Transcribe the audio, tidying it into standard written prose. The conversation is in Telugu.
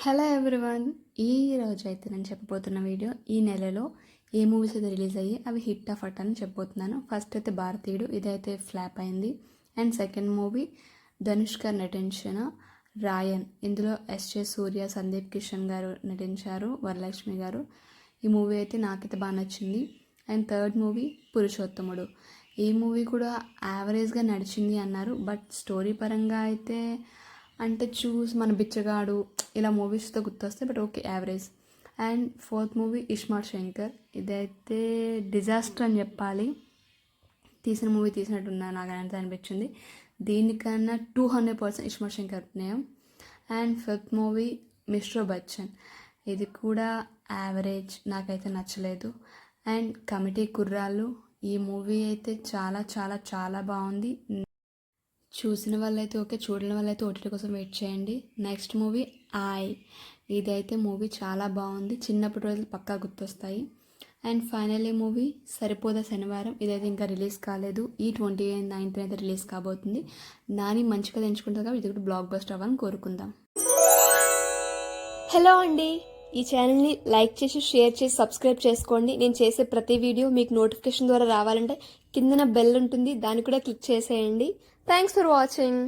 Hello everyone. ఈ రోజు అయితే నేను చెప్పబోతున్న వీడియో ఈ నెలలో ఏ మూవీస్ అయితే రిలీజ్ అయ్యి అవి హిట్ ఆఫ్ అట్ అని చెప్పబోతున్నాను. ఫస్ట్ అయితే భారతీయుడు, ఇదైతే ఫ్లాప్ అయింది. అండ్ సెకండ్ మూవీ ధనుష్ గారు నటించిన రాయన్, ఇందులో ఎస్జే సూర్య, సందీప్ కిషన్ గారు నటించారు, వరలక్ష్మి గారు. ఈ మూవీ అయితే నాకైతే బాగా నచ్చింది. అండ్ థర్డ్ మూవీ పురుషోత్తముడు. ఈ మూవీ కూడా యావరేజ్గా నడిచింది అన్నారు, బట్ స్టోరీ పరంగా అయితే అంటే చూసి మన బిచ్చగాడు ఇలా మూవీస్తో గుర్తొస్తాయి, but okay average. And fourth movie iSmart Shankar, ఇదైతే డిజాస్టర్ అని చెప్పాలి. తీసిన మూవీ తీసినట్టున్నా నాకు అంత అనిపించింది. దీనికన్నా 200% iSmart Shankar name. And fifth movie mister Bachchan, ఇది కూడా యావరేజ్, నాకైతే నచ్చలేదు. అండ్ కమిటీ కుర్రాళ్ళు, ఈ మూవీ అయితే చాలా చాలా చాలా బాగుంది. చూసిన వాళ్ళైతే ఓకే, చూడని వాళ్ళైతే ఓటీటీ కోసం వెయిట్ చేయండి. నెక్స్ట్ మూవీ ఇదైతే మూవీ చాలా బాగుంది, చిన్నప్పటి రోజులు పక్కా గుర్తొస్తాయి. అండ్ ఫైనల్లీ మూవీ సరిపోదా శనివారం, ఇదైతే ఇంకా రిలీజ్ కాలేదు. ఈ 29th అయితే రిలీజ్ కాబోతుంది. నాని మంచిగా ఎంచుకుంటుంది కాబట్టి ఇది కూడా బ్లాక్ బస్టర్ అవ్వాలని కోరుకుందాం. హలో అండి, ఈ ఛానల్ని లైక్ చేసి షేర్ చేసి సబ్స్క్రైబ్ చేసుకోండి. నేను చేసే ప్రతి వీడియో మీకు నోటిఫికేషన్ ద్వారా రావాలంటే కిందన బెల్ ఉంటుంది, దాన్ని కూడా క్లిక్ చేసేయండి. Thanks for watching.